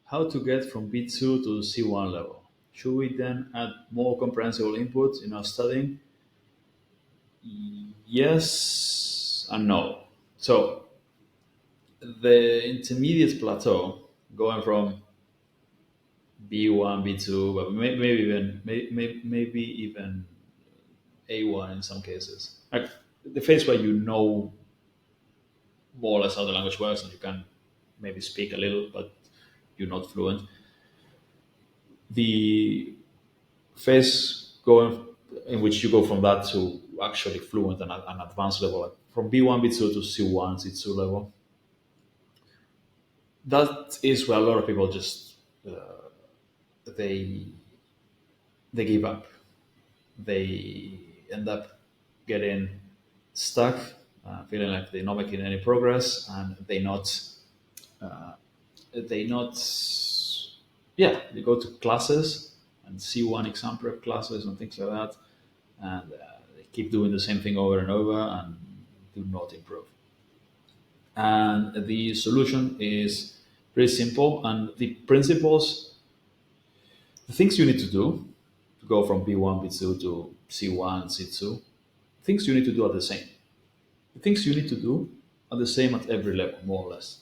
how to get from B2 to C1 level. Should we then add more comprehensible input in our studying? Yes and no. So the intermediate plateau, going from B1, B2, but maybe even A1 in some cases. Like the phase where you know more or less how the language works and you can maybe speak a little, but you're not fluent. The phase going in which you go from that to actually fluent and an advanced level, like from B1, B2 to C1, C2 level. That is where a lot of people just they they give up. They end up getting stuck, feeling like they're not making any progress, and they not yeah, they go to classes and see one exam prep classes and things like that, and they keep doing the same thing over and over and do not improve. And the solution is pretty simple, and the principles, the things you need to do to go from B1, B2 to C1, C2, things you need to do are the same. The things you need to do are the same at every level, more or less.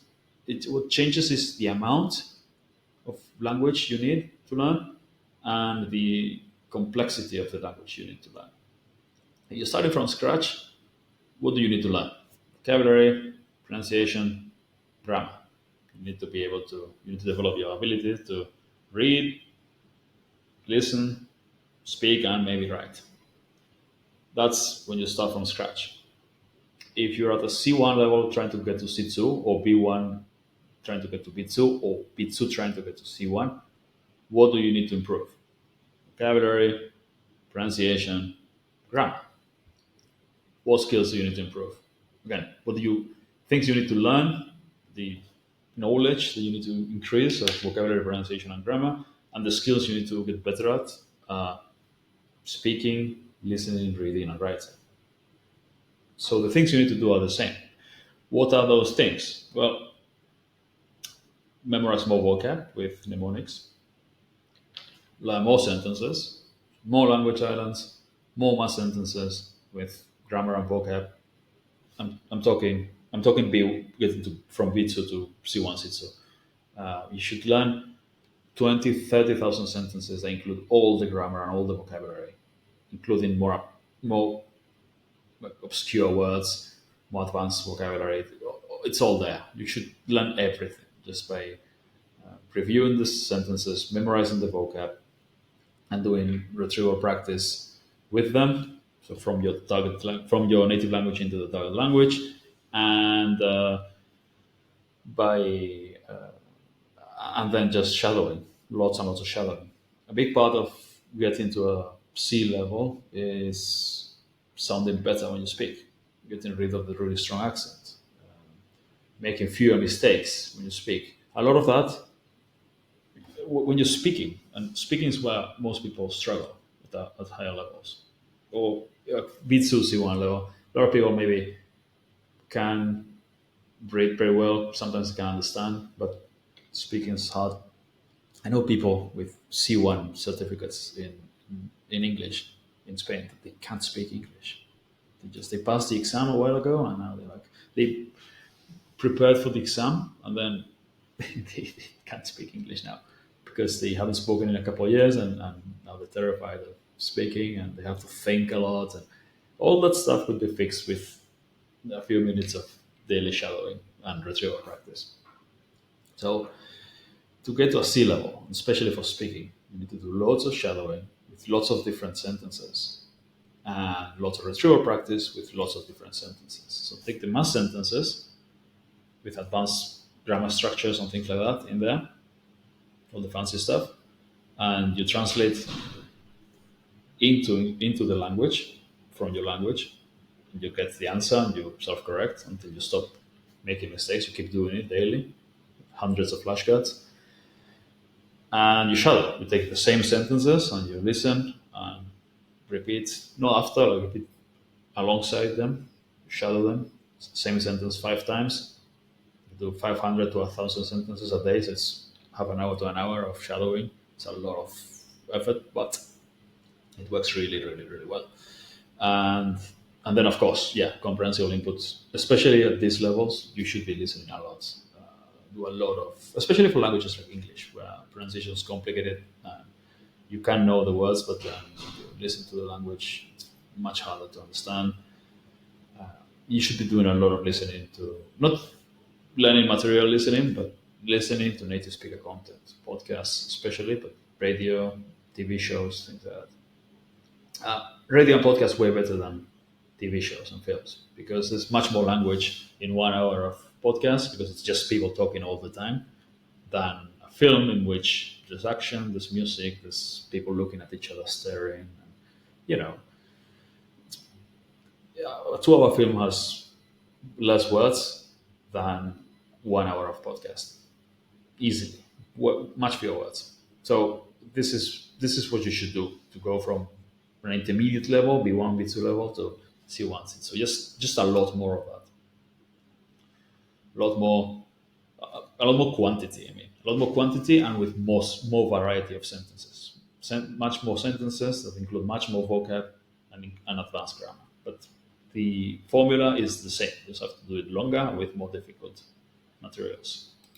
What changes is the amount of language you need to learn and the complexity of the language you need to learn. If you're starting from scratch, what do you need to learn? Vocabulary, pronunciation, grammar. You need to develop your ability to read, listen, speak, and maybe write. That's when you start from scratch. If you're at a C1 level trying to get to C2, or B1 trying to get to B2, or B2 trying to get to C1, what do you need to improve? Vocabulary, pronunciation, grammar. What skills do you need to improve? Again, what do you things you need to learn, the knowledge that you need to increase of vocabulary, pronunciation, and grammar, and the skills you need to get better at speaking, listening, reading, and writing. So the things you need to do are the same. What are those things? Well, memorize more vocab with mnemonics, learn more sentences, more language islands, more math sentences with grammar and vocab. I'm talking B getting to from B2 to C1, C2. You should learn 20, 30,000 sentences that include all the grammar and all the vocabulary, including more like obscure words, more advanced vocabulary. It's all there. You should learn everything just by reviewing the sentences, memorizing the vocab, and doing retrieval practice with them. So from your from your native language into the target language, and by and then just shadowing, lots and lots of shadowing. A big part of getting to a C level is sounding better when you speak, getting rid of the really strong accent, making fewer mistakes when you speak. A lot of that when you're speaking, and speaking is where most people struggle at higher levels, or B2, C1 level. A lot of people maybe can read very well, sometimes can understand, but speaking is hard. I know people with C1 certificates in English in Spain that they can't speak English. They passed the exam a while ago, and now they prepared for the exam, and then they can't speak English now because they haven't spoken in a couple of years, and now they're terrified of speaking, and they have to think a lot, and all that stuff could be fixed with a few minutes of daily shadowing and retrieval practice. So to get to a C level, especially for speaking, you need to do lots of shadowing with lots of different sentences and lots of retrieval practice with lots of different sentences. So take the math sentences with advanced grammar structures and things like that in there, all the fancy stuff, and you translate into the language from your language, and you get the answer and you self correct until you stop making mistakes. You keep doing it daily, hundreds of flashcards, and you shadow. You take the same sentences and you listen and repeat, not after, like repeat alongside them, shadow them, same sentence 5 times. You do 500 to 1,000 sentences a day, so it's half an hour to an hour of shadowing. It's a lot of effort, but it works really, really, really well. And and then of course, yeah, comprehensible inputs, especially at these levels, you should be listening a lot. Do a lot of, especially for languages like English, where pronunciation is complicated. You can know the words, but then if you listen to the language, it's much harder to understand. You should be doing a lot of listening to, not learning material listening, but listening to native speaker content, podcasts especially, but radio, TV shows, things like that. Radio and podcast way better than TV shows and films because there's much more language in 1 hour of podcast because it's just people talking all the time than a film in which there's action, there's music, there's people looking at each other staring. And, you know, a 2 hour film has less words than 1 hour of podcast easily, much fewer words. So this is what you should do to go from an intermediate level, B1, B2 level to C1, C2. So just a lot more of that, a lot more, a lot more quantity. I mean, a lot more quantity and with more variety of sentences. Much more sentences that include much more vocab and advanced grammar. But the formula is the same. You just have to do it longer with more difficult materials.